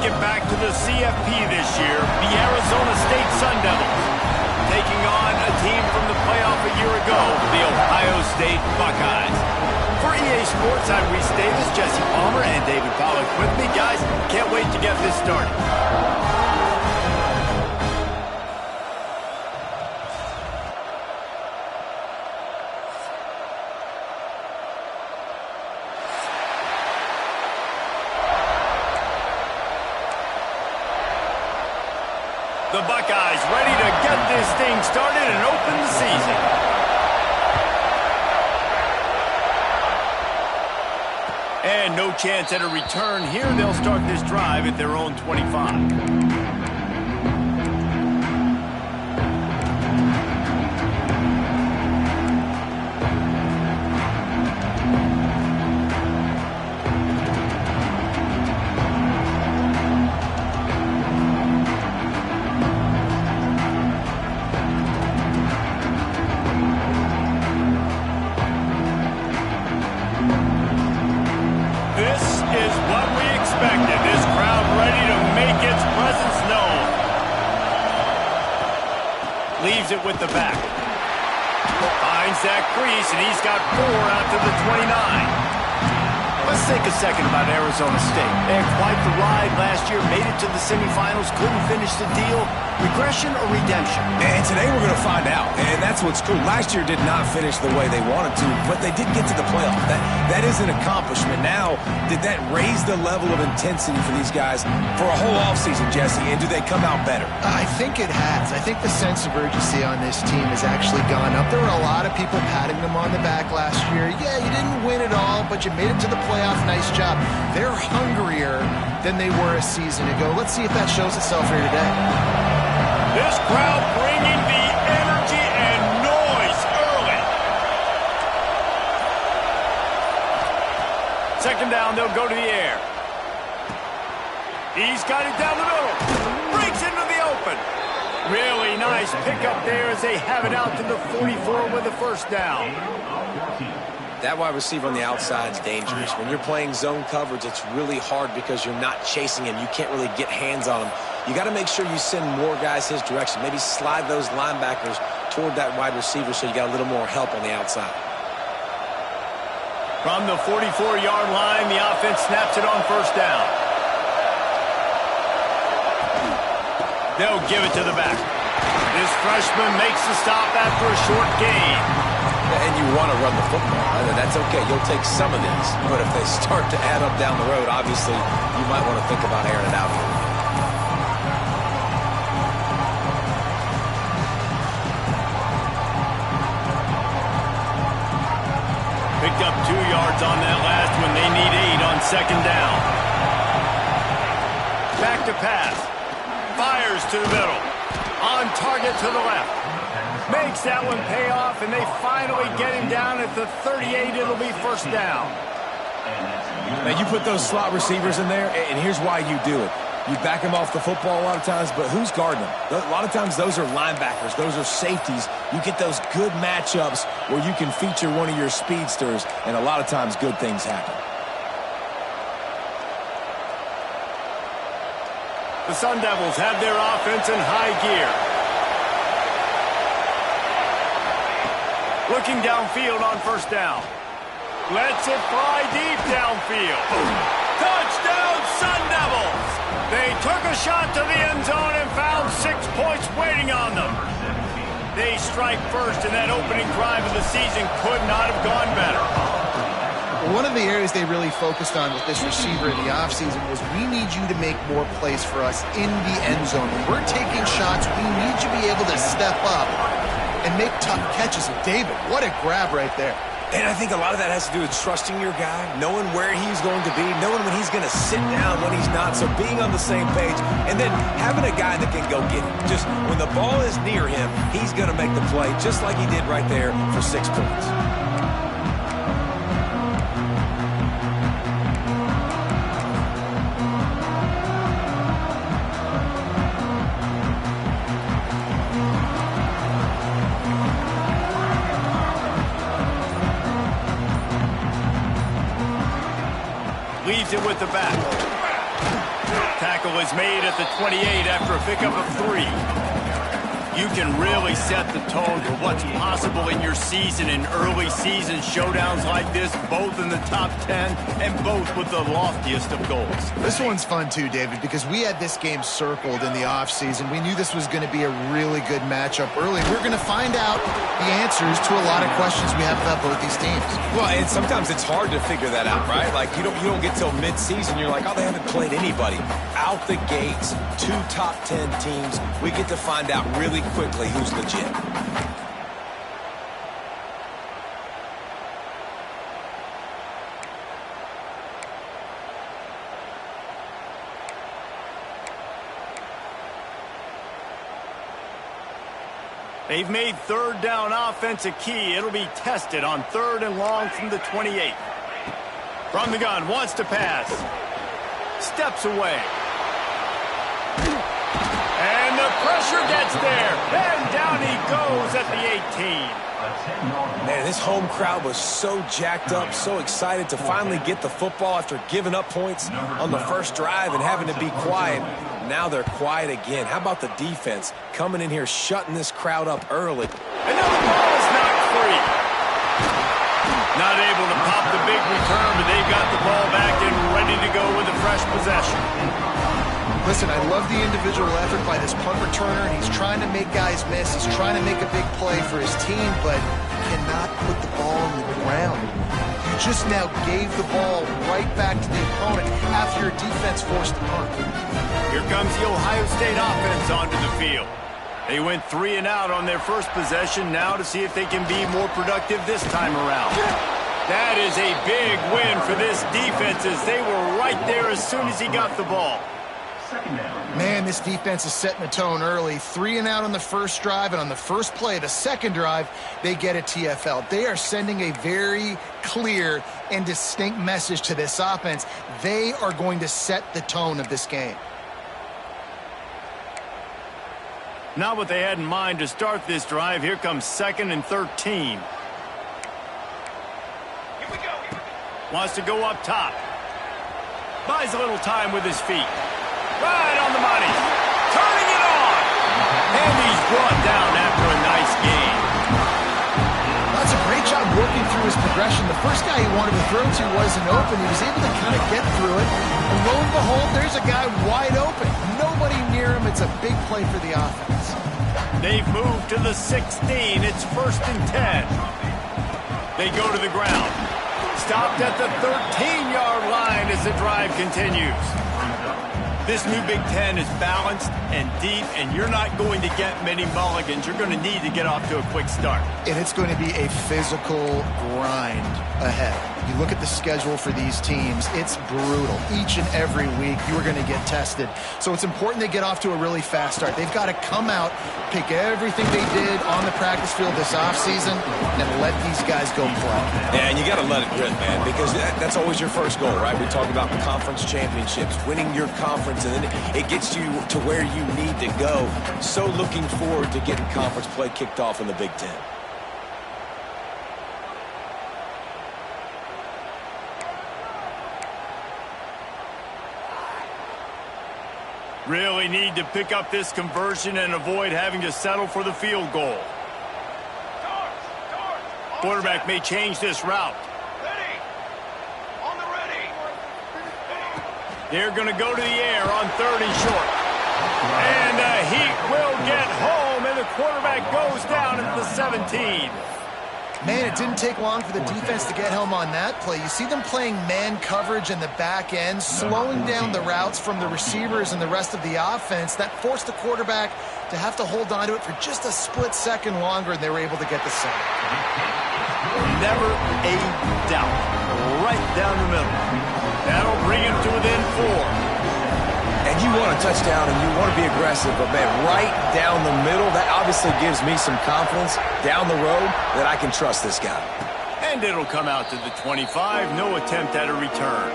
make it back to the CFP this year, the Arizona State Sun Devils, taking on a team from the playoff a year ago, the Ohio State Buckeyes. For EA Sports, I'm Reese Davis, Jesse Palmer, and David Pollack with me. Guys, can't wait to get this started. The Buckeyes ready to get this thing started and open the season. And no chance at a return here. They'll start this drive at their own 25. This crowd ready to make its presence known. Leaves it with the back. Finds that crease, and he's got 4 out to the 29. Let's think a second about Arizona State. They had quite the ride last year, made it to the semifinals, couldn't finish the deal. Regression or redemption? And today we're going to find out, and that's what's cool. Last year did not finish the way they wanted to, but they did get to the playoff. That is an accomplishment. Now, did that raise the level of intensity for these guys for a whole offseason, Jesse, and do they come out better? I think it has. I think the sense of urgency on this team has actually gone up. There were a lot of people patting them on the back last year. Yeah, you didn't win it all, but you made it to the playoff. Nice job. They're hungrier than they were a season ago. Let's see if that shows itself here today. This crowd bringing the energy and noise early. Second down, they'll go to the air. He's got it down the middle. Breaks into the open. Really nice pickup there as they have it out to the 44 with a first down. That wide receiver on the outside is dangerous. When you're playing zone coverage, it's really hard because you're not chasing him. You can't really get hands on him. You got to make sure you send more guys his direction. Maybe slide those linebackers toward that wide receiver so you got a little more help on the outside. From the 44-yard line, the offense snaps it on first down. They'll give it to the back. This freshman makes the stop after a short gain. And you want to run the football. That's okay. You'll take some of these. But if they start to add up down the road, obviously, you might want to think about airing it out here. Picked up 2 yards on that last one. They need 8 on second down. Back to pass. Fires to the middle. On target to the left. Makes that one pay off, and they finally get him down at the 38. It'll be first down. Now, you put those slot receivers in there, and here's why you do it. You back them off the football a lot of times, but who's guarding them? A lot of times those are linebackers. Those are safeties. You get those good matchups where you can feature one of your speedsters, and a lot of times good things happen. The Sun Devils have their offense in high gear. Looking downfield on first down. Lets it fly deep downfield. Touchdown, Sun Devils! They took a shot to the end zone and found 6 points waiting on them. They strike first, and that opening drive of the season could not have gone better. One of the areas they really focused on with this receiver in the offseason was we need you to make more plays for us in the end zone. When we're taking shots, we need you to be able to step up and make tough catches. And David, what a grab right there. And I think a lot of that has to do with trusting your guy, knowing where he's going to be, knowing when he's going to sit down, when he's not, so being on the same page, and then having a guy that can go get it. Just when the ball is near him, he's going to make the play, just like he did right there for 6 points. Leaves it with the back. Tackle tackle is made at the 28 after a pickup of 3. You can really set the tone for what's possible in your season in early season showdowns like this, both in the top 10 and both with the loftiest of goals. This one's fun too, David, because we had this game circled in the offseason. We knew this was going to be a really good matchup early. We're going to find out the answers to a lot of questions we have about both these teams. Well, and sometimes it's hard to figure that out, right? Like, you don't get till mid-season, you're like, oh, they haven't played anybody. Out the gates, 2 top 10 teams, we get to find out really quickly who's legit. They've made third down offense a key. It'll be tested on 3rd and long from the 28. From the gun, wants to pass. Steps away. And the pressure gets there. And down he goes at the 18. Man, this home crowd was so jacked up, so excited to finally get the football after giving up points on the first drive and having to be quiet. Now they're quiet again. How about the defense coming in here, shutting this crowd up early? And now the ball is knocked free. Not able to pop the big return, but they've got the ball back and ready to go with a fresh possession. Listen, I love the individual effort by this punt returner, and he's trying to make guys miss. He's trying to make a big play for his team, but he cannot put the ball on the ground. You just now gave the ball right back to the opponent after your defense forced the punt. Here comes the Ohio State offense onto the field. They went 3 and out on their first possession, now to see if they can be more productive this time around. That is a big win for this defense as they were right there as soon as he got the ball. Man, this defense is setting the tone early. 3 and out on the first drive, and on the first play of the second drive, they get a TFL. They are sending a very clear and distinct message to this offense. They are going to set the tone of this game. Not what they had in mind to start this drive. Here comes 2nd and 13. Here we go. Wants to go up top. Buys a little time with his feet. Right on the money. Turning it on. And he's brought down after a nice gain. That's a great job working through his progression. The first guy he wanted to throw to wasn't open. He was able to kind of get through it. And lo and behold, there's a guy wide open. Nobody near him. It's a big play for the offense. They've moved to the 16. It's 1st and 10. They go to the ground. Stopped at the 13-yard line as the drive continues. This new Big Ten is balanced and deep, and you're not going to get many mulligans. You're going to need to get off to a quick start. And it's going to be a physical grind ahead. You look at the schedule for these teams, it's brutal. Each and every week, you are going to get tested. So it's important they get off to a really fast start. They've got to come out, pick everything they did on the practice field this offseason, and let these guys go play. Yeah, and you got to let it rip, man, because that's always your first goal, right? We talk about the conference championships, winning your conference, and then it gets you to where you need to go. So looking forward to getting conference play kicked off in the Big Ten. Really need to pick up this conversion and avoid having to settle for the field goal. Quarterback may change this route. They're going to go to the air on 3rd and short. And the Heat will get home, and the quarterback goes down at the 17. Man, it didn't take long for the defense to get home on that play. You see them playing man coverage in the back end, slowing down the routes from the receivers and the rest of the offense. That forced the quarterback to have to hold on to it for just a split second longer, and they were able to get the sack. Never a doubt. Right down the middle. That'll bring him to within 4. And you want a touchdown and you want to be aggressive, but man, right down the middle, that obviously gives me some confidence down the road that I can trust this guy. And it'll come out to the 25. No attempt at a return.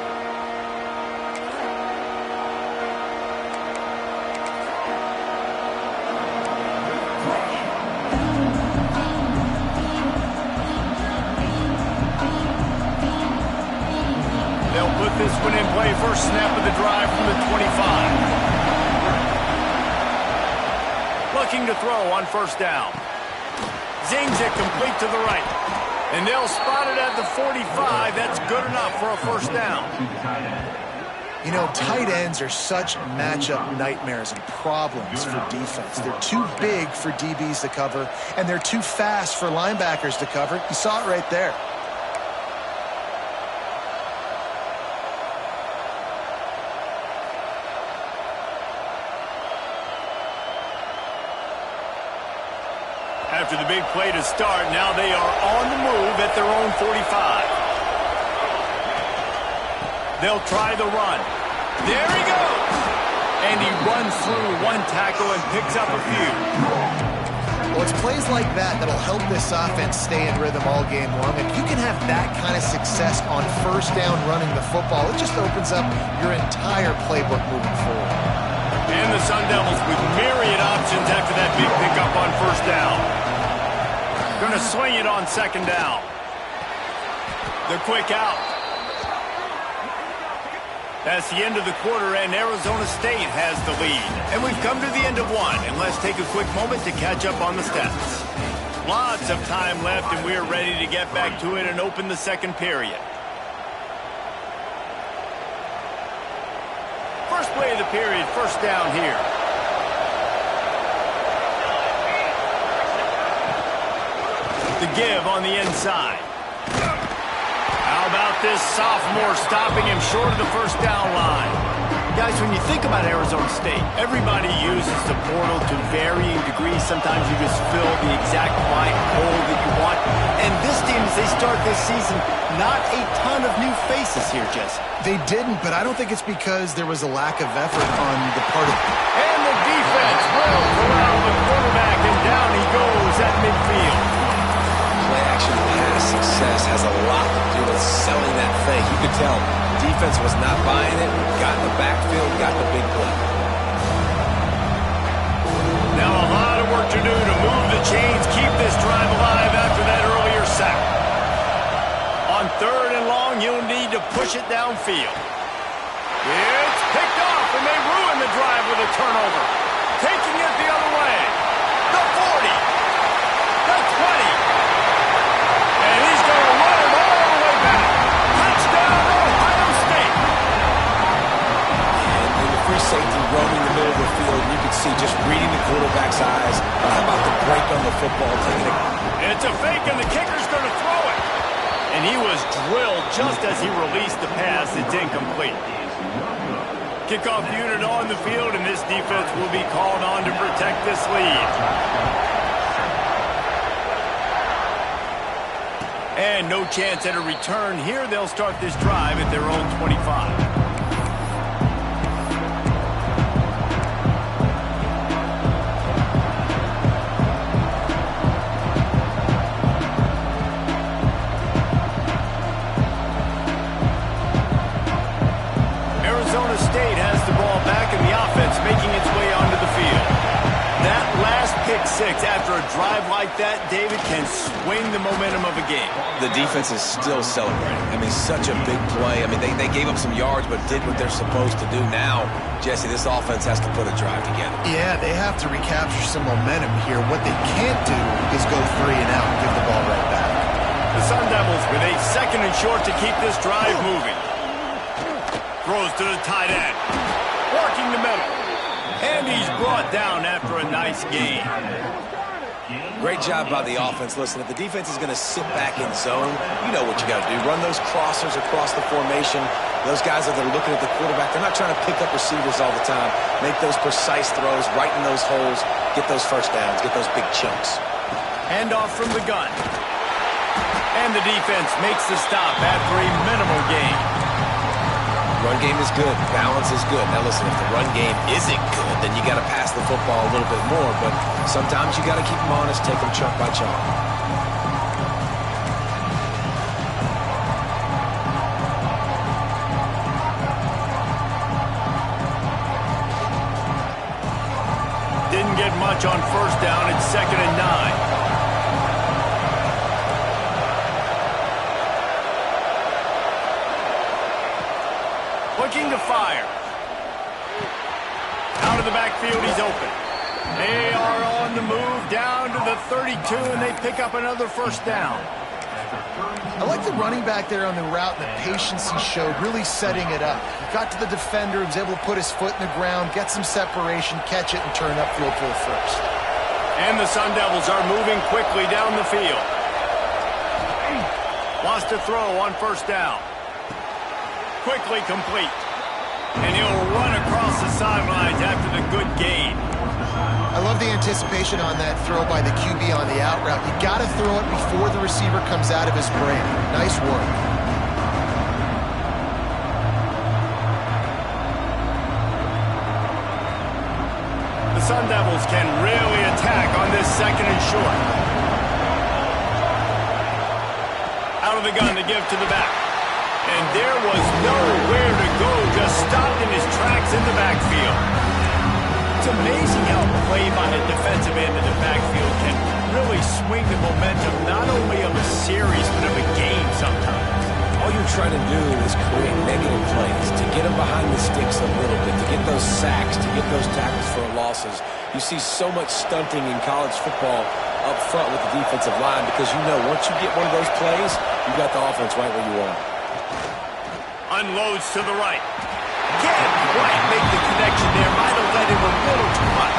They'll put this one in play. First snap of the drive from the 25. Looking to throw on first down. Zings it complete to the right. And they'll spot it at the 45. That's good enough for a first down. You know, tight ends are such matchup nightmares and problems for defense. They're too big for DBs to cover, and they're too fast for linebackers to cover. You saw it right there. After the big play to start, now they are on the move at their own 45. They'll try the run. There he goes! And he runs through one tackle and picks up a few. Well, it's plays like that that'll help this offense stay in rhythm all game long. If you can have that kind of success on first down running the football, it just opens up your entire playbook moving forward. And the Sun Devils with myriad options after that big pickup on first down. Going to swing it on second down. The quick out. That's the end of the quarter, and Arizona State has the lead. And we've come to the end of one, and let's take a quick moment to catch up on the stats. Lots of time left, and we're ready to get back to it and open the second period. First play of the period, first down here. The give on the inside. How about this sophomore stopping him short of the first down line? Guys, when you think about Arizona State, everybody uses the portal to varying degrees. Sometimes you just fill the exact right hole that you want. And this team, as they start this season, not a ton of new faces here, Jesse. They didn't, but I don't think it's because there was a lack of effort on the part of... And the defense will corral the quarterback, and down he goes at midfield. Play action pass success has a lot to do with selling that fake. You could tell defense was not buying it, got in the backfield, got the big play. Now a lot of work to do to move the chains, keep this drive alive after that earlier sack. On third and long, you'll need to push it downfield. It's picked off, and they ruin the drive with a turnover. Taking it the other way. The 40. The 20. And he's going to run it all the way back. Touchdown, Ohio State. And in the free safety roaming the middle of the field, you can see just reading the quarterback's eyes. How about the break on the football? Taking it. It's a fake, and the kicker's going to throw it. And he was drilled just as he released the pass. It's incomplete. Kickoff unit on the field, and this defense will be called on to protect this lead. And no chance at a return here. They'll start this drive at their own 25. Arizona State has the ball back, and the offense making its way onto the field. That last pick six after a drive like that, David, can swing the momentum of a game. The defense is still celebrating. I mean, such a big play. I mean, they gave up some yards, but did what they're supposed to do. Now, Jesse, this offense has to put a drive together. Yeah, they have to recapture some momentum here. What they can't do is go 3 and out and give the ball right back. The Sun Devils with a second and short to keep this drive moving. Throws to the tight end. Working the middle. And he's brought down after a nice gain. Great job by the offense. Listen, if the defense is going to sit back in zone, you know what you got to do. Run those crossers across the formation. Those guys that are looking at the quarterback, they're not trying to pick up receivers all the time. Make those precise throws, right in those holes, get those first downs, get those big chunks. Handoff from the gun. And the defense makes the stop after a minimal gain. Run game is good. Balance is good. Now listen, if the run game isn't good, then you got to pass the football a little bit more. But sometimes you got to keep them honest, take them chunk by chunk. Didn't get much on first down. It's 2nd and 9. Looking to fire. Out of the backfield, he's open. They are on the move down to the 32, and they pick up another first down. I like the running back there on the route and the patience he showed, really setting it up. He got to the defender, was able to put his foot in the ground, get some separation, catch it, and turn upfield for the first. And the Sun Devils are moving quickly down the field. Lost a throw on first down. Quickly complete. And he'll run across the sidelines after the good gain. I love the anticipation on that throw by the QB on the out route. You got to throw it before the receiver comes out of his break. Nice work. The Sun Devils can really attack on this second and short. Out of the gun to give to the back. And there was nowhere to go, just stopped in his tracks in the backfield. It's amazing how a play by the defensive end of the backfield can really swing the momentum not only of a series, but of a game sometimes. All you're trying to do is create negative plays, to get them behind the sticks a little bit, to get those sacks, to get those tackles for losses. You see so much stunting in college football up front with the defensive line because you know once you get one of those plays, you got the offense right where you want it. Unloads to the right. Can't quite make the connection there. Might have led him a little too much.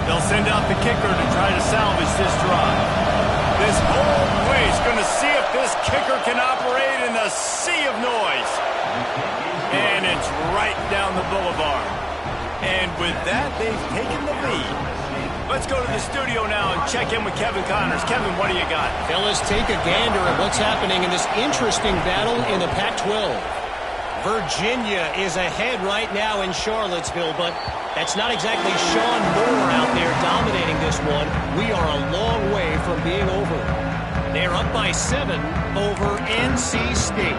They'll send out the kicker to try to salvage this drive. This whole place going to see if this kicker can operate in the sea of noise. And it's right down the boulevard. And with that, they've taken the lead. Let's go to the studio now and check in with Kevin Connors. Kevin, what do you got? Fellas, take a gander at what's happening in this interesting battle in the Pac-12. Virginia is ahead right now in Charlottesville, but that's not exactly Sean Moore out there dominating this one. We are a long way from being over. They're up by 7 over NC State.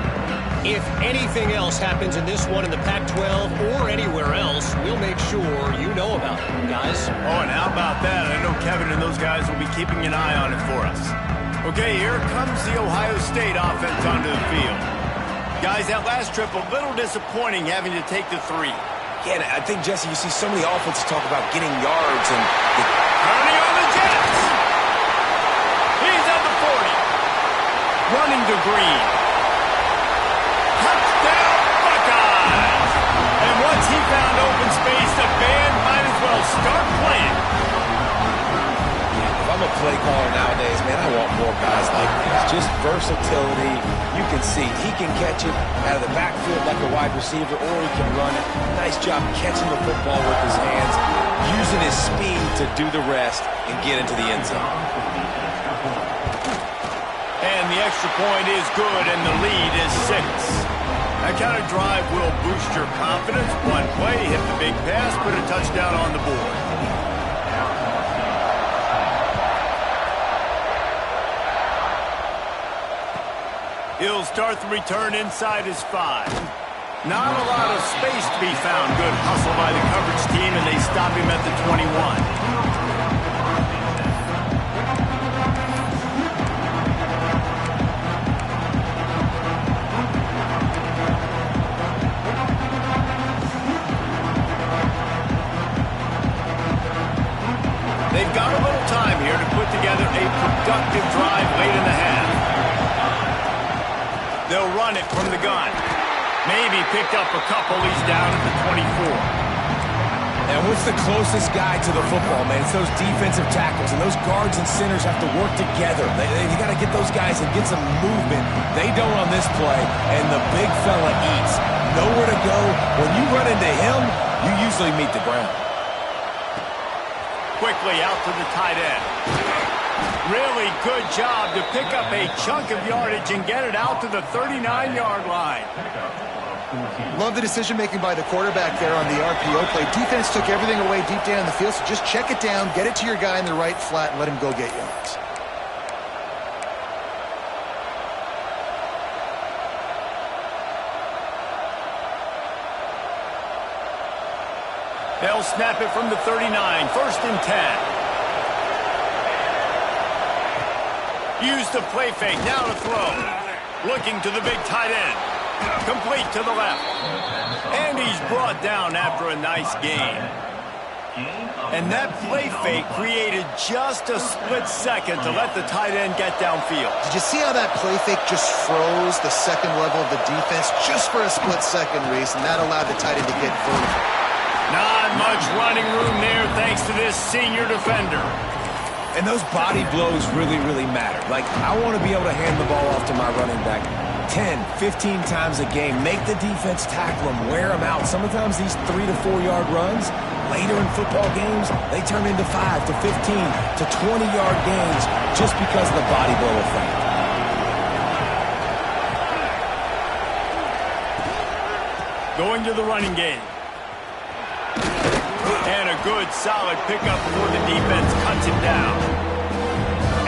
If anything else happens in this one in the Pac-12 or anywhere else, we'll make sure you know about it, guys. Oh, and how about that? I know Kevin and those guys will be keeping an eye on it for us. Okay, here comes the Ohio State offense onto the field. Guys, that last trip, a little disappointing having to take the 3. Yeah, I think, Jesse, you see so many offenses talk about getting yards and... Turning on the Jets! He's at the 40. Running to Green. Touchdown, Buckeyes! And once he found open space, the band might as well start playing. If I'm a play caller nowadays, man, I want more guys like this. Just versatility. You can see he can catch it out of the backfield like a wide receiver, or he can run it. Nice job catching the football with his hands, using his speed to do the rest and get into the end zone. And the extra point is good, and the lead is 6. That kind of drive will boost your confidence. One play, hit the big pass, put a touchdown on the board. He'll start the return inside his 5. Not a lot of space to be found. Good hustle by the coverage team, and they stop him at the 21. They've got a little time here to put together a productive drive late in the half. They'll run it from the gun. Maybe picked up a couple. He's down at the 24. And what's the closest guy to the football, man? It's those defensive tackles, and those guards and centers have to work together. You got to get those guys and get some movement. They don't on this play, and the big fella eats. Nowhere to go. When you run into him, you usually meet the ground. Quickly out to the tight end. Really good job to pick up a chunk of yardage and get it out to the 39-yard line. Love the decision-making by the quarterback there on the RPO play. Defense took everything away deep down in the field, so just check it down, get it to your guy in the right flat, and let him go get yards. They'll snap it from the 39, 1st and 10. Use the play fake, now to throw. Looking to the big tight end. Complete to the left. And he's brought down after a nice gain. And that play fake created just a split second to let the tight end get downfield. Did you see how that play fake just froze the second level of the defense just for a split second, Reese, and that allowed the tight end to get vertical? Not much running room there thanks to this senior defender. And those body blows really, really matter. Like, I want to be able to hand the ball off to my running back 10, 15 times a game. Make the defense tackle them, wear them out. Sometimes these 3 to 4 yard runs, later in football games, they turn into 5 to 15 to 20 yard gains just because of the body blow effect. Going to the running game. And a good, solid pickup before the defense cuts him down.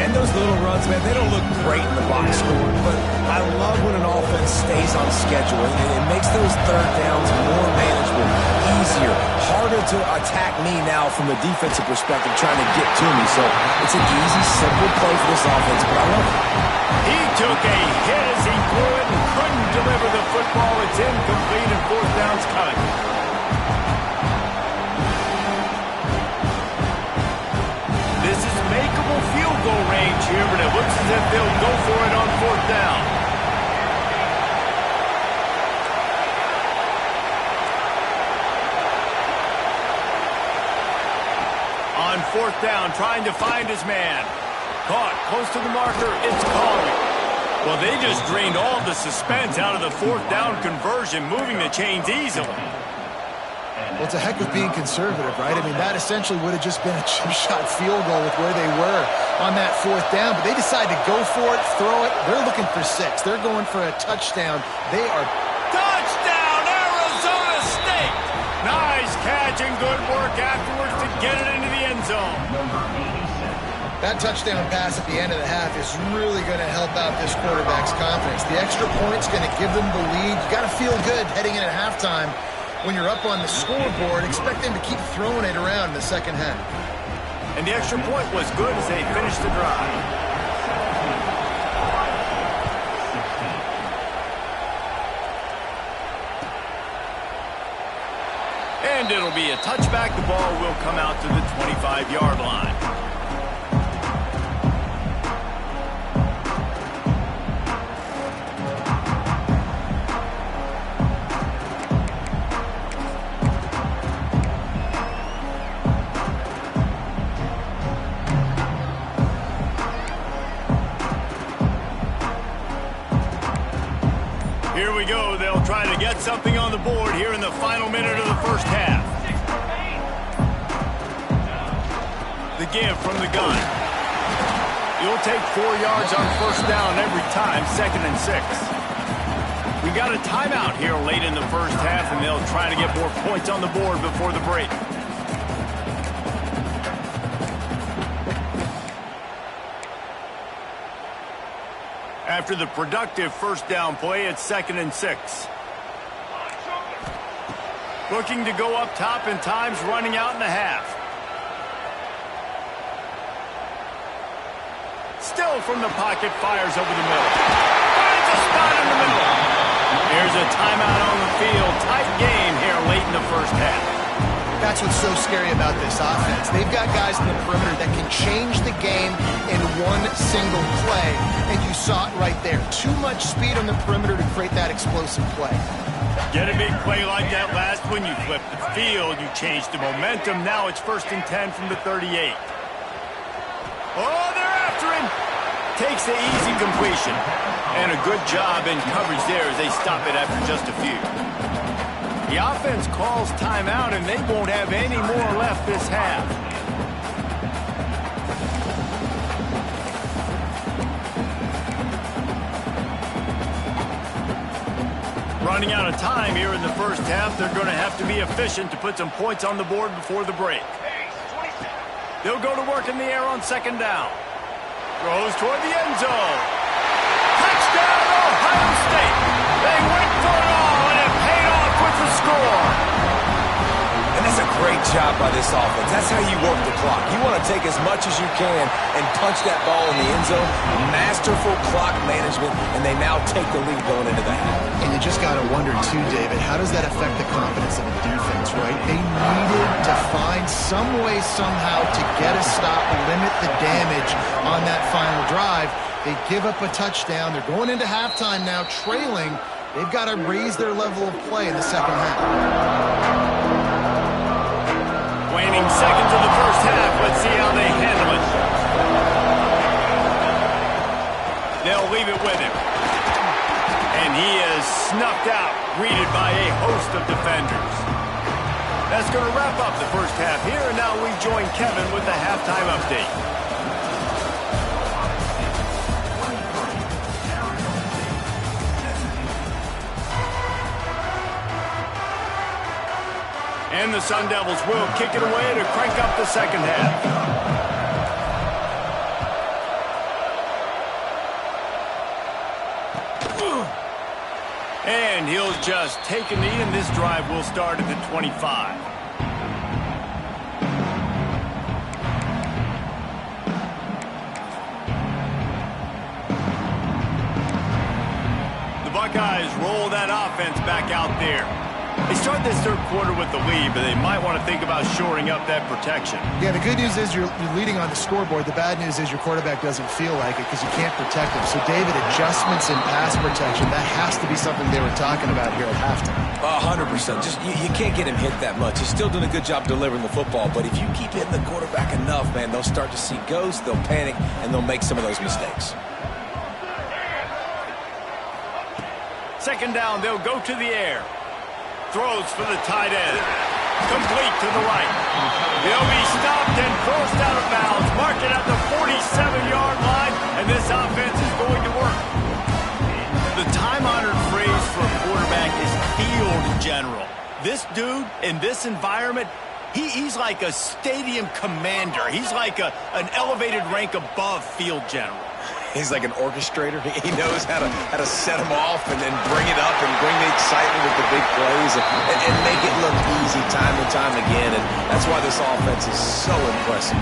And those little runs, man, they don't look great in the box score, but I love when an offense stays on schedule, and it makes those third downs more manageable, easier, harder to attack me now from the defensive perspective trying to get to me. So it's an easy, simple play for this offense, but I love it. He took a hit as he threw it and couldn't deliver the football. It's incomplete and 4th down's cut. This is makeable field goal range here, but it looks as if they'll go for it on 4th down. On 4th down, trying to find his man. Caught close to the marker, it's Coley. Well, they just drained all the suspense out of the 4th down conversion, moving the chains easily. Well, it's a heck of being conservative, right? I mean, that essentially would have just been a chip shot field goal with where they were on that 4th down, but they decided to go for it, throw it. They're looking for 6. They're going for a touchdown. They are... Touchdown, Arizona State! Nice catch and good work afterwards to get it into the end zone. That touchdown pass at the end of the half is really going to help out this quarterback's confidence. The extra point's going to give them the lead. You got to feel good heading in at halftime. When you're up on the scoreboard, expect them to keep throwing it around in the second half. And the extra point was good as they finished the drive. And it'll be a touchback. The ball will come out to the 25-yard line. Here we go. They'll try to get something on the board here in the final minute of the first half. The give from the gun. You'll take 4 yards on 1st down every time, 2nd and 6. We got a timeout here late in the first half, and they'll try to get more points on the board before the break. After the productive 1st down play, it's 2nd and 6. Looking to go up top, and time's running out in the half. Still from the pocket, fires over the middle. Finds a spot in the middle. There's a timeout on the field. Tight game here late in the first half. That's what's so scary about this offense. They've got guys in the perimeter that can change the game in one single play, and you saw it right there. Too much speed on the perimeter to create that explosive play. Get a big play like that last one, you flip the field, you change the momentum. Now it's 1st and 10 from the 38. Oh, they're after him. Takes the easy completion. And a good job in coverage there as they stop it after just a few. The offense calls timeout, and they won't have any more left this half. Running out of time here in the first half. They're going to have to be efficient to put some points on the board before the break. They'll go to work in the air on 2nd down. Throws toward the end zone. Touchdown, Ohio State. They went for it all, and it paid off with the score. And that's a great job by this offense. That's how you work the clock. You want to take as much as you can and punch that ball in the end zone. Masterful clock management, and they now take the lead going into the half. And you just got to wonder, too, David, how does that affect the confidence of the defense, right? They needed to find some way, somehow, to get a stop, limit the damage on that final drive. They give up a touchdown. They're going into halftime now, trailing. They've got to raise their level of play in the second half. Waning seconds of the first half. Let's see how they handle it. They'll leave it with him. And he is snuffed out, greeted by a host of defenders. That's going to wrap up the first half here, and now we join Kevin with the halftime update. And the Sun Devils will kick it away to crank up the second half. And he'll just take a knee, and this drive will start at the 25. The Buckeyes roll that offense back out there. They start this third quarter with the lead, but they might want to think about shoring up that protection. Yeah, the good news is you're leading on the scoreboard. The bad news is your quarterback doesn't feel like it because you can't protect him. So, David, adjustments in pass protection, that has to be something they were talking about here at halftime. 100%. Just you can't get him hit that much. He's still doing a good job delivering the football, but if you keep hitting the quarterback enough, man, they'll start to see ghosts, they'll panic, and they'll make some of those mistakes. Second down, they'll go to the air. Throws for the tight end. Complete to the right. They'll be stopped and forced out of bounds. Mark it at the 47-yard line, and this offense is going to work. The time-honored phrase for a quarterback is field general. This dude, in this environment, he's like a stadium commander. He's like an elevated rank above field general. He's like an orchestrator. He knows how to set them off and then bring it up and bring the excitement with the big plays and make it look easy time and time again. And that's why this offense is so impressive.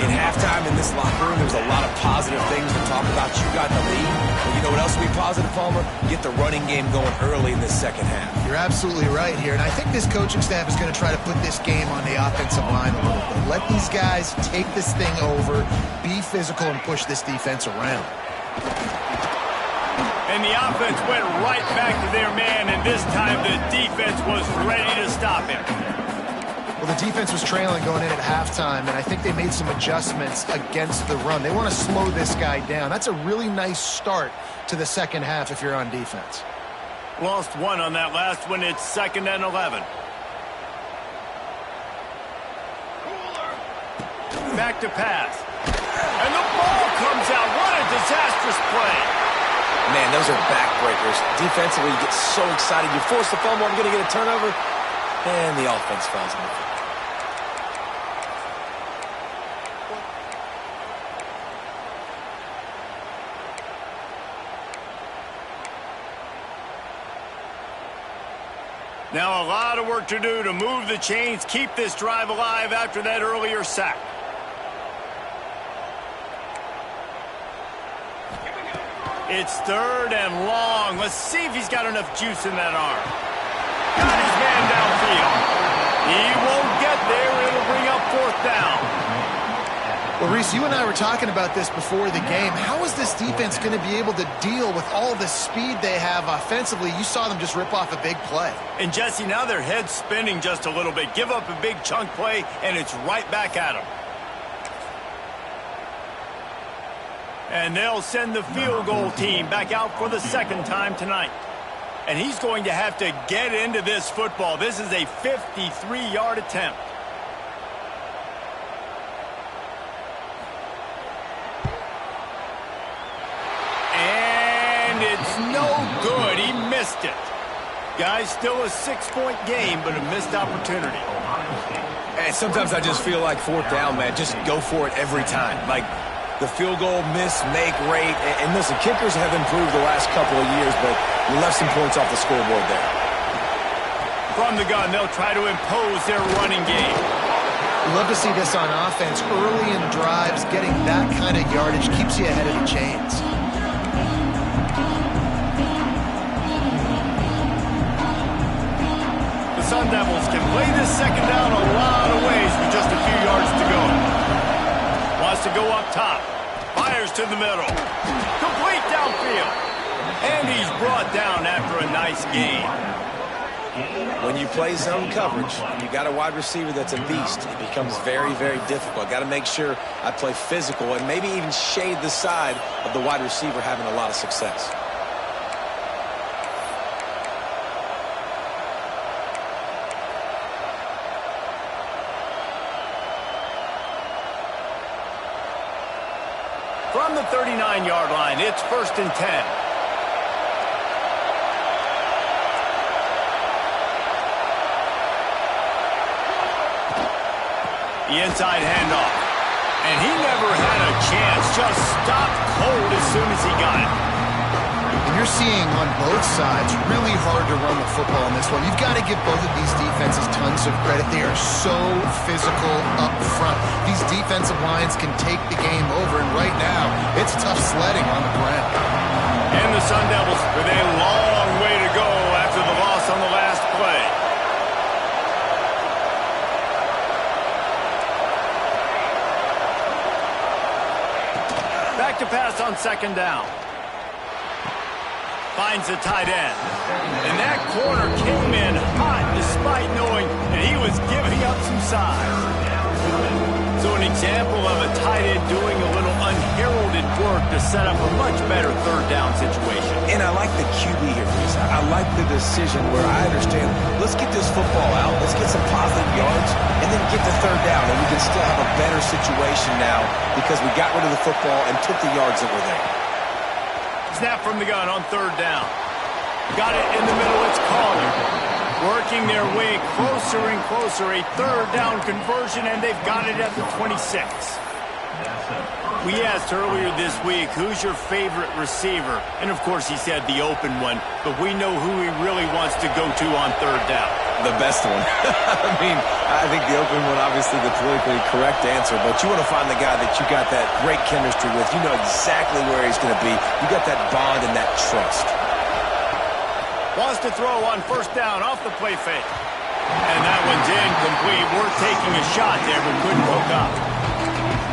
In halftime in this locker room, there's a lot of positive things to talk about. You got the lead. But you know what else will be positive, Palmer? Get the running game going early in this second half. You're absolutely right here. And I think this coaching staff is going to try to put this game on the offensive line a little bit. Let these guys take this thing over, be physical, and push this defense around. And the offense went right back to their man, and this time the defense was ready to stop him. Well, the defense was trailing going in at halftime, and I think they made some adjustments against the run. They want to slow this guy down. That's a really nice start to the second half if you're on defense. Lost one on that last one. It's 2nd and 11. Back to pass. And the ball comes out. What a disastrous play. Man, those are backbreakers. Defensively, you get so excited. You force the fumble, I'm going to get a turnover. And the offense falls in the field. Now a lot of work to do to move the chains, keep this drive alive after that earlier sack. It's 3rd and long. Let's see if he's got enough juice in that arm. Got his man downfield. He won't get there. It'll bring up 4th down. Well, Reese, you and I were talking about this before the game. How is this defense going to be able to deal with all the speed they have offensively? You saw them just rip off a big play. And, Jesse, now their head's spinning just a little bit. Give up a big chunk play, and it's right back at them. And they'll send the field goal team back out for the second time tonight. And he's going to have to get into this football. This is a 53-yard attempt. And it's no good. He missed it. Guys, still a 6-point game, but a missed opportunity. And sometimes I just feel like 4th down, man. Just go for it every time. Like, the field goal miss-make rate. And listen, kickers have improved the last couple of years, but you left some points off the scoreboard there. From the gun, they'll try to impose their running game. We love to see this on offense. Early in drives, getting that kind of yardage keeps you ahead of the chains. The Sun Devils can play this second down a lot of ways with just a few yards to go. Wants to go up top. Fires to the middle. Complete downfield. And he's brought down after a nice gain. When you play zone coverage, you got a wide receiver that's a beast. It becomes very, very difficult. Got to make sure I play physical and maybe even shade the side of the wide receiver having a lot of success. From the 39-yard line, it's 1st and 10. The inside handoff. And he never had a chance. Just stopped cold as soon as he got it. And you're seeing on both sides, really hard to run the football in this one. You've got to give both of these defenses tons of credit. They are so physical up front. These defensive lines can take the game over, and right now, it's tough sledding on the ground. And the Sun Devils with a long way to go after the loss on the last play. Back to pass on 2nd down. Finds the tight end. And that corner came in hot despite knowing that he was giving up some size. So an example of a tight end doing a little unheralded work to set up a much better 3rd down situation. And I like the QB here, Reese. I like the decision where I understand, let's get this football out, let's get some positive yards, and then get to 3rd down, and we can still have a better situation now because we got rid of the football and took the yards that were there. Snap from the gun on 3rd down. Got it in the middle, it's Collier. Working their way closer and closer, a 3rd down conversion, and they've got it at the 26. We asked earlier this week, who's your favorite receiver? And of course he said the open one, but we know who he really wants to go to on 3rd down. The best one. I mean, I think the open one, obviously the politically correct answer, but you want to find the guy that you got that great chemistry with. You know exactly where he's going to be. You got that bond and that trust. Wants to throw on 1st down off the play fake. And that one's incomplete. We're taking a shot there, but couldn't hook up.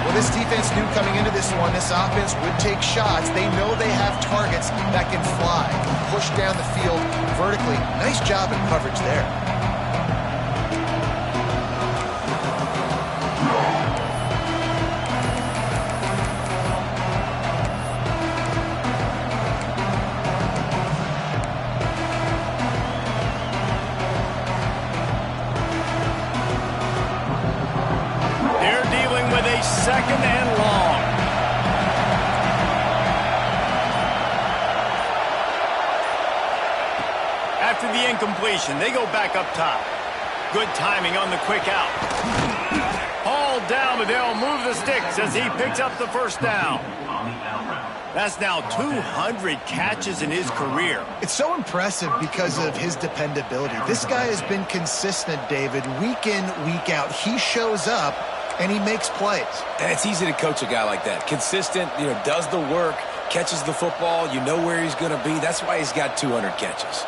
Well, this defense knew coming into this one, this offense would take shots. They know they have targets that can fly, push down the field vertically. Nice job in coverage there. Second and long. After the incompletion, they go back up top. Good timing on the quick out. Hauled down, but they'll move the sticks as he picks up the 1st down. That's now 200 catches in his career. It's so impressive because of his dependability. This guy has been consistent, David, week in, week out. He shows up and he makes plays. And it's easy to coach a guy like that. Consistent, does the work, catches the football, you know where he's going to be. That's why he's got 200 catches.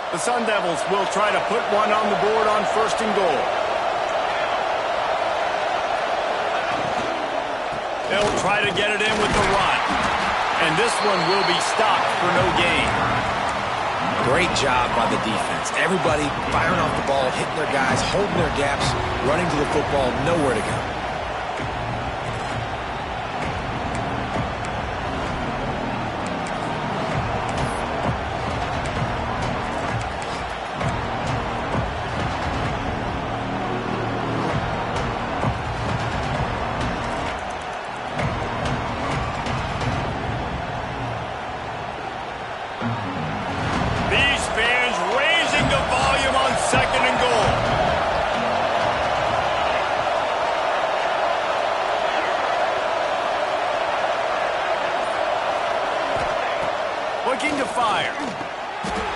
The Sun Devils will try to put one on the board on 1st and goal. They'll try to get it in with the run. And this one will be stopped for no gain. Great job by the defense. Everybody firing off the ball, hitting their guys, holding their gaps, running to the football, nowhere to go.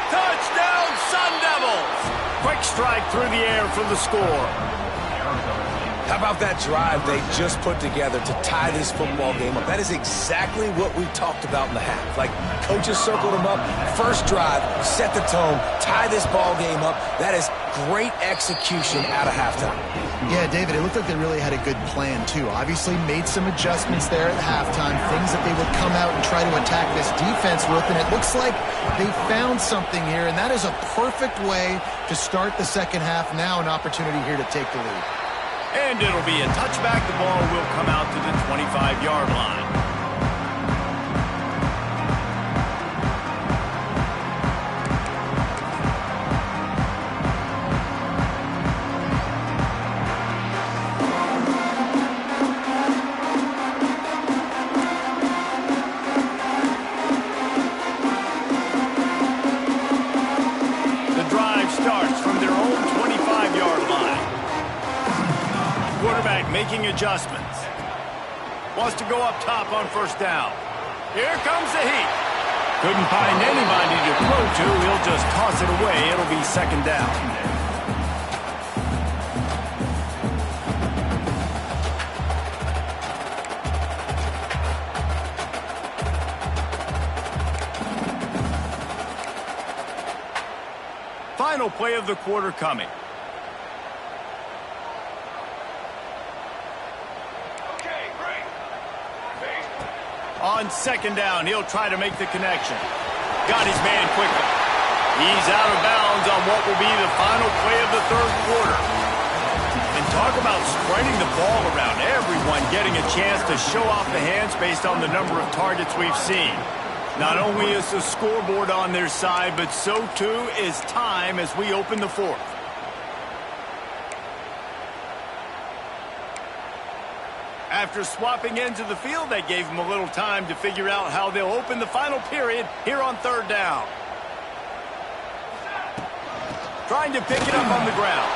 Touchdown, Sun Devils! Quick strike through the air for the score. How about that drive they just put together to tie this football game up? That is exactly what we talked about in the half. Like, coaches circled them up. First drive, set the tone, tie this ball game up. That is great execution out of halftime. Yeah, David, it looked like they really had a good plan, too. Obviously made some adjustments there at halftime, things that they would come out and try to attack this defense with, and it looks like they found something here, and that is a perfect way to start the second half. Now an opportunity here to take the lead. And it'll be a touchback. The ball will come out to the 25-yard line. The drive starts from their own 25-yard line. Quarterback making adjustments. Wants to go up top on first down. Here comes the heat. Couldn't find anybody to throw to. He'll just toss it away. It'll be second down. Final play of the quarter coming. On second down, he'll try to make the connection. Got his man quickly. He's out of bounds on what will be the final play of the third quarter. And talk about spreading the ball around. Everyone getting a chance to show off the hands based on the number of targets we've seen. Not only is the scoreboard on their side, but so too is time as we open the fourth. After swapping ends of the field, that gave them a little time to figure out how they'll open the final period here on third down. Trying to pick it up on the ground.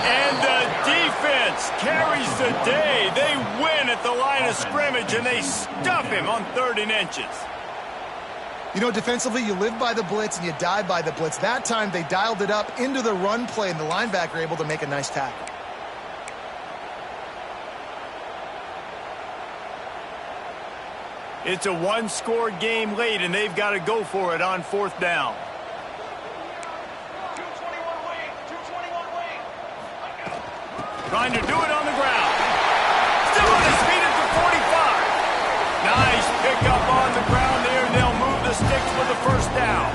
And the defense carries the day. They win at the line of scrimmage, and they stuff him on 3rd and inches. You know, defensively, you live by the blitz and you die by the blitz. That time, they dialed it up into the run play, and the linebacker able to make a nice tackle. It's a one-score game late, and they've got to go for it on 4th down. Trying to do it on the ground. Still on his feet at the 45. Nice pickup on the ground there, and they'll move the sticks for the first down.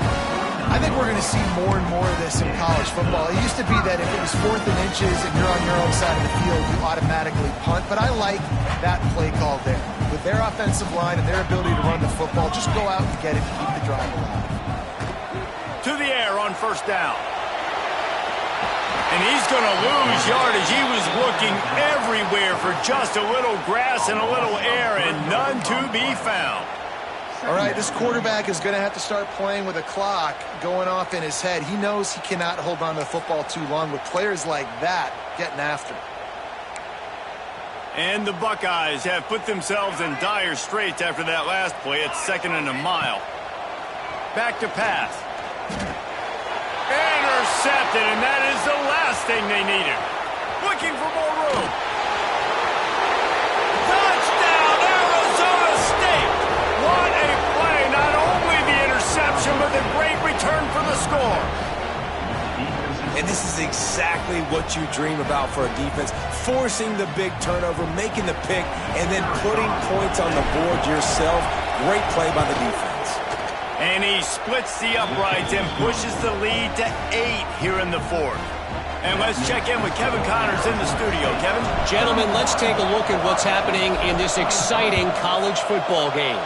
I think we're going to see more and more of this in college football. It used to be that if it was 4th and inches and you're on your own side of the field, you automatically punt. But I like that play call there. With their offensive line and their ability to run the football, just go out and get it and keep the drive alive. To the air on first down. And he's going to lose yardage. He was looking everywhere for just a little grass and a little air, and none to be found. All right, this quarterback is going to have to start playing with a clock going off in his head. He knows he cannot hold on to the football too long with players like that getting after him. And the Buckeyes have put themselves in dire straits after that last play. It's 2nd and a mile. Back to pass. Intercepted, and that is the last thing they needed. Looking for more room. Touchdown, Arizona State! What a play! Not only the interception, but the great return for the score. And this is exactly what you dream about for a defense. Forcing the big turnover, making the pick, and then putting points on the board yourself. Great play by the defense. And he splits the uprights and pushes the lead to 8 here in the 4th. And let's check in with Kevin Connors in the studio. Kevin? Gentlemen, let's take a look at what's happening in this exciting college football game.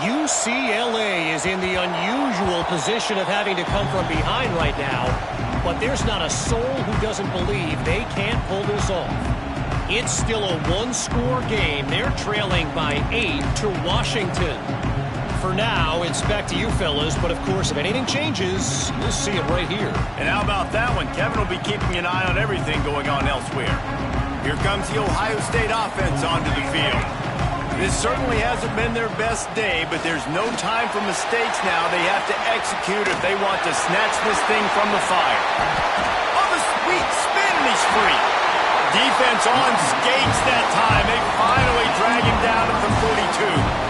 UCLA is in the unusual position of having to come from behind right now, but there's not a soul who doesn't believe they can't pull this off. It's still a one-score game. They're trailing by 8 to Washington. For now, it's back to you fellas, but of course, if anything changes, you'll see it right here. And how about that one? Kevin will be keeping an eye on everything going on elsewhere. Here comes the Ohio State offense onto the field. This certainly hasn't been their best day, but there's no time for mistakes now. They have to execute if they want to snatch this thing from the fire. Oh, the sweet spin, and he's free. Defense on skates that time. They finally drag him down at the 42.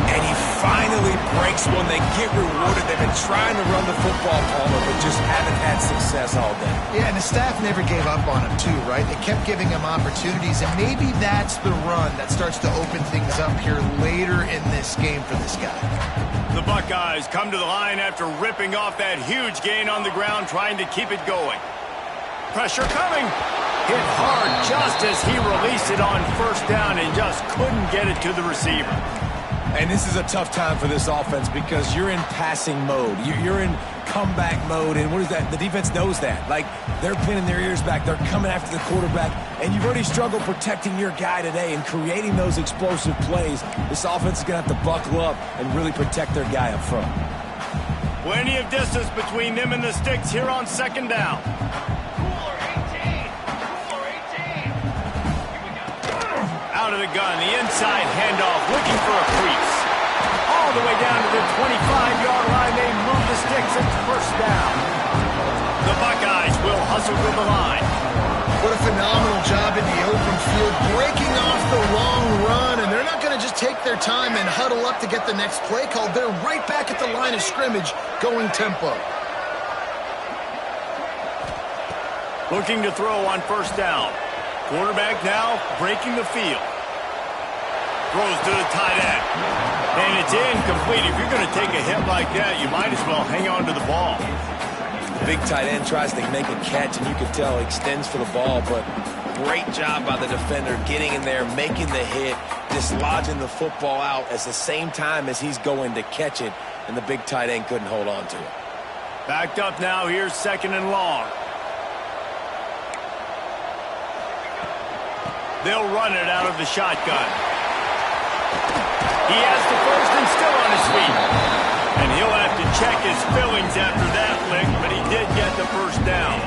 And he finally breaks one. They get rewarded. They've been trying to run the football, Palmer, but just haven't had success all day. Yeah, and the staff never gave up on him, too, right? They kept giving him opportunities, and maybe that's the run that starts to open things up here later in this game for this guy. The Buckeyes come to the line after ripping off that huge gain on the ground, trying to keep it going. Pressure coming. Hit hard just as he released it on first down and just couldn't get it to the receiver. And this is a tough time for this offense because you're in passing mode. You're in comeback mode, and what is that? The defense knows that. Like, they're pinning their ears back. They're coming after the quarterback, and you've already struggled protecting your guy today and creating those explosive plays. This offense is going to have to buckle up and really protect their guy up front. Plenty of distance between them and the sticks here on second down. Out of the gun, the inside handoff, looking for a crease. All the way down to the 25-yard line, they move the sticks. It's first down. The Buckeyes will hustle to the line. What a phenomenal job in the open field, breaking off the long run, and they're not going to just take their time and huddle up to get the next play called. They're right back at the line of scrimmage, going tempo. Looking to throw on first down. Quarterback now breaking the field. Throws to the tight end. And it's incomplete. If you're going to take a hit like that, you might as well hang on to the ball. The big tight end tries to make a catch, and you can tell he extends for the ball, but great job by the defender getting in there, making the hit, dislodging the football out at the same time as he's going to catch it, and the big tight end couldn't hold on to it. Backed up now. Here's second and long. They'll run it out of the shotgun. He has the first and still on his feet. And he'll have to check his fillings after that lick, but he did get the first down.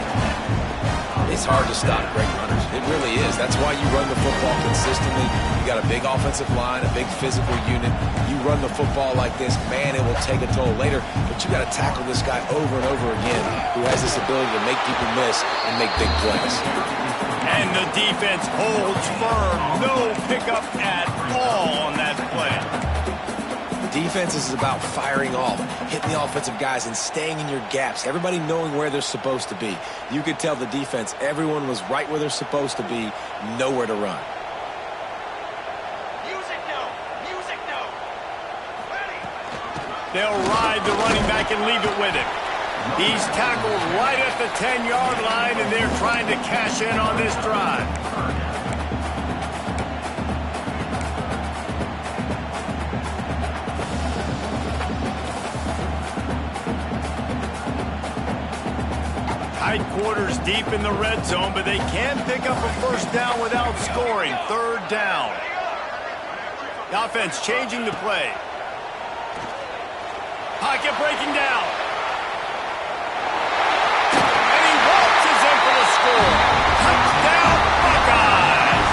It's hard to stop great runners. It really is. That's why you run the football consistently. You got a big offensive line, a big physical unit. You run the football like this, man, it will take a toll later. But you got to tackle this guy over and over again who has this ability to make people miss and make big plays. And the defense holds firm. No pickup at all on that play. Defense is about firing off, hitting the offensive guys, and staying in your gaps. Everybody knowing where they're supposed to be. You could tell the defense, everyone was right where they're supposed to be, nowhere to run. Music no. Ready. They'll ride the running back and leave it with him. He's tackled right at the 10-yard line, and they're trying to cash in on this drive. Tight quarters deep in the red zone, but they can pick up a first down without scoring. Third down. The offense changing the play. Pocket breaking down. And he waltzes in for the score. Touchdown, Buckeyes.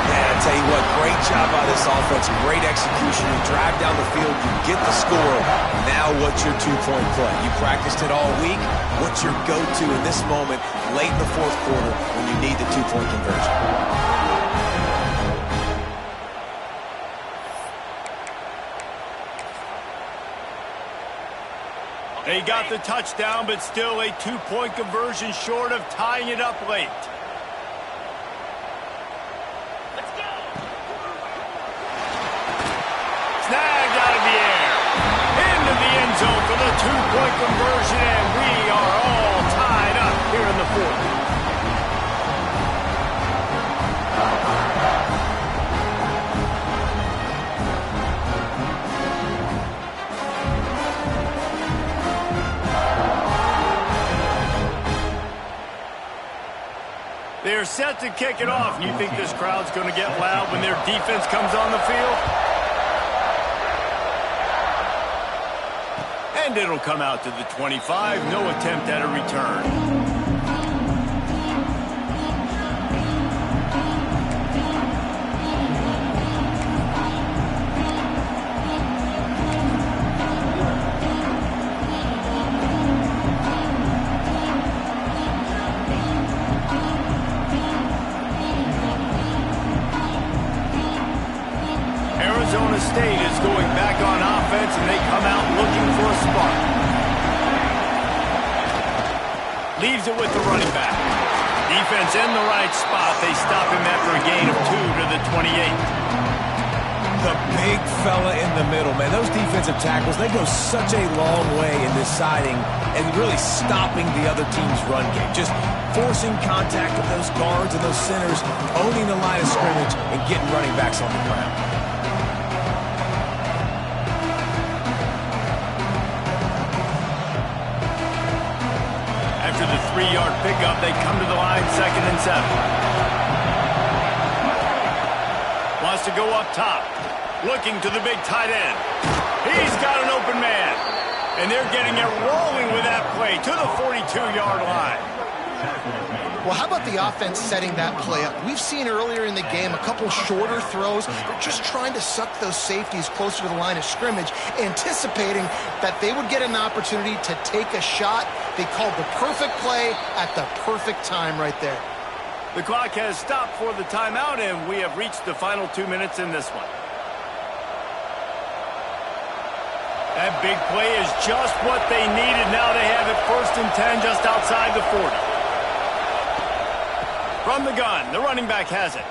Yeah, I tell you what, great job by this offense. Great execution. You drive down the field, you get the score. Now what's your two-point play? You practiced it all week. What's your go-to in this moment late in the fourth quarter when you need the two-point conversion? They got the touchdown, but still a two-point conversion short of tying it up late. Let's go! Snagged out of the air. Into the end zone for the two-point conversion, and we are all tied up here in the fourth. They're set to kick it off. You think this crowd's going to get loud when their defense comes on the field? And it'll come out to the 25. No attempt at a return. Leaves it with the running back. Defense in the right spot. They stop him after a gain of 2 to the 28. The big fella in the middle, man. Those defensive tackles, they go such a long way in deciding and really stopping the other team's run game. Just forcing contact with those guards and those centers, owning the line of scrimmage, and getting running backs on the ground. After the 3-yard pickup, they come to the line, 2nd and 7. Wants to go up top. Looking to the big tight end. He's got an open man. And they're getting it rolling with that play to the 42-yard line. Well, how about the offense setting that play up? We've seen earlier in the game a couple shorter throws. They're just trying to suck those safeties closer to the line of scrimmage, anticipating that they would get an opportunity to take a shot. They called the perfect play at the perfect time right there. The clock has stopped for the timeout, and we have reached the final 2 minutes in this one. That big play is just what they needed. Now they have it 1st and 10 just outside the 40. From the gun, the running back has it.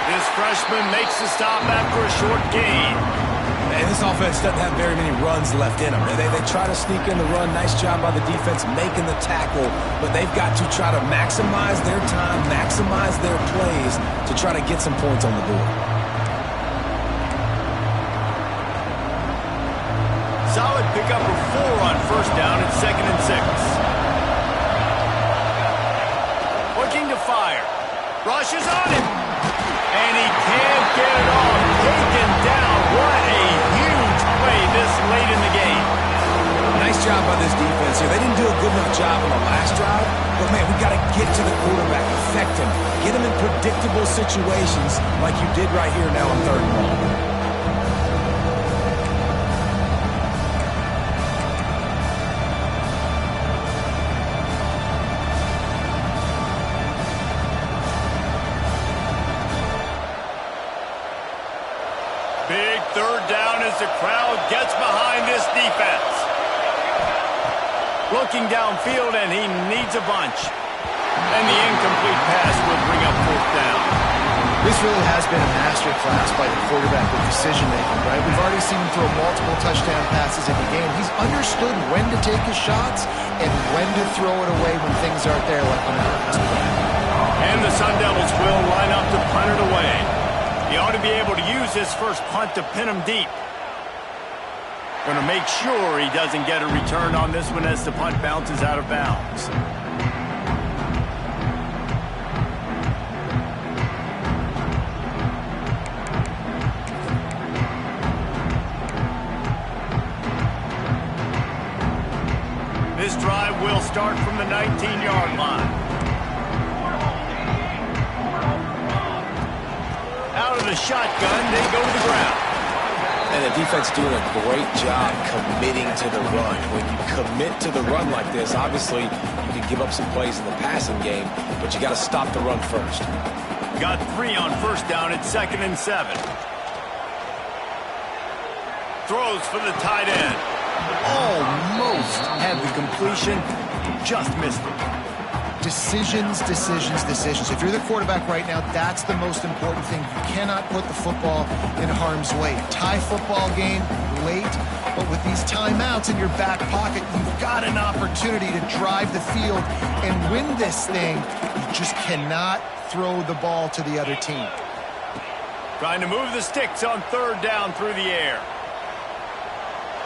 This freshman makes the stop after a short gain. And this offense doesn't have very many runs left in them. They try to sneak in the run. Nice job by the defense making the tackle. But they've got to try to maximize their time, maximize their plays to try to get some points on the board. Solid pickup of 4 on 1st down and 2nd and 6. Looking to fire. Rushes on him. And he can't get it off. Taken down. What a huge play this late in the game. Nice job by this defense here. They didn't do a good enough job on the last drive. But, man, we got to get to the quarterback, affect him, get him in predictable situations like you did right here now on 3rd and long. Big 3rd down as the crowd gets behind this defense. Looking downfield, and he needs a bunch. And the incomplete pass will bring up 4th down. This really has been a masterclass by the quarterback with decision-making, right? We've already seen him throw multiple touchdown passes in the game. He's understood when to take his shots and when to throw it away when things aren't there, like on that last play. And the Sun Devils will line up to punt it away. He ought to be able to use this first punt to pin him deep. Going to make sure he doesn't get a return on this one as the punt bounces out of bounds. This drive will start from the 19-yard line. Out of the shotgun, they go to the ground. And the defense doing a great job committing to the run. When you commit to the run like this, obviously you can give up some plays in the passing game, but you got to stop the run first. Got 3 on 1st down at 2nd and 7. Throws for the tight end. Almost had the completion, just missed it. Decisions. If you're the quarterback right now, that's the most important thing. You cannot put the football in harm's way. Tie football game late, but with these timeouts in your back pocket, you've got an opportunity to drive the field and win this thing. You just cannot throw the ball to the other team. Trying to move the sticks on 3rd down through the air.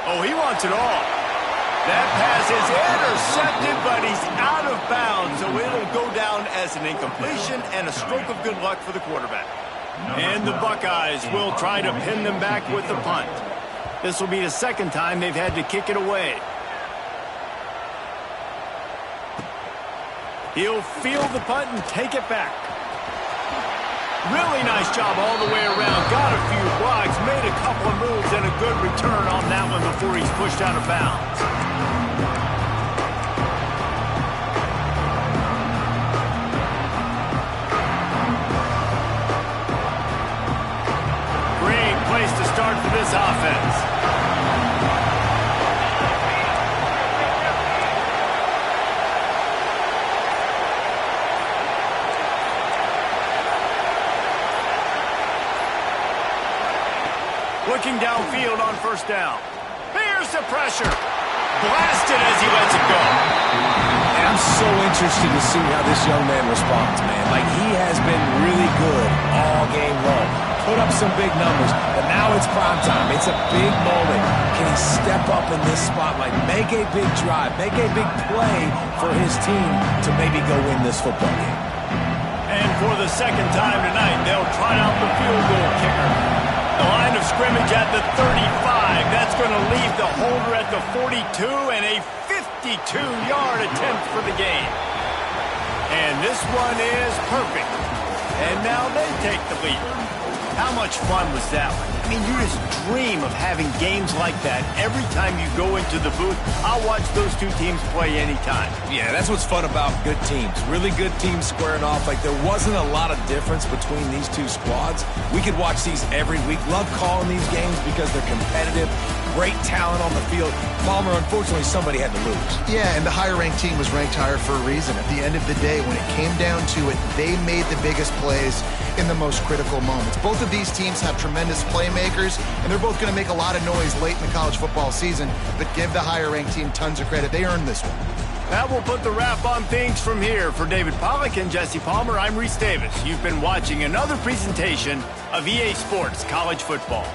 Oh, he wants it all. That pass is intercepted, but he's out of bounds, so it'll go down as an incompletion and a stroke of good luck for the quarterback. And the Buckeyes will try to pin them back with the punt. This will be the 2nd time they've had to kick it away. He'll field the punt and take it back. Really nice job all the way around. Got a few blocks, made a couple of moves, and a good return on that one before he's pushed out of bounds. Great place to start for this offense. downfield on first down. Here's the pressure. Blasted as he lets it go. And I'm so interested to see how this young man responds, man. Like, he has been really good all game long. Put up some big numbers, but now it's prime time. It's a big moment. Can he step up in this spotlight, make a big drive, make a big play for his team to maybe go win this football game? And for the second time tonight, they'll try out the field goal kicker. The line of scrimmage at the 35. That's going to leave the holder at the 42 and a 52-yard attempt for the game. And this one is perfect. And now they take the lead. How much fun was that one? I mean, you just dream of having games like that every time you go into the booth. I'll watch those two teams play anytime. Yeah, that's what's fun about good teams. Really good teams squaring off. Like, there wasn't a lot of difference between these two squads. We could watch these every week. Love calling these games because they're competitive. Great talent on the field. Palmer, unfortunately, somebody had to lose. Yeah, and the higher-ranked team was ranked higher for a reason. At the end of the day, when it came down to it, they made the biggest plays in the most critical moments. Both of these teams have tremendous playmakers, and they're both going to make a lot of noise late in the college football season, but give the higher-ranked team tons of credit. They earned this one. That will put the wrap on things from here. For David Pollack and Jesse Palmer, I'm Reese Davis. You've been watching another presentation of EA Sports College Football.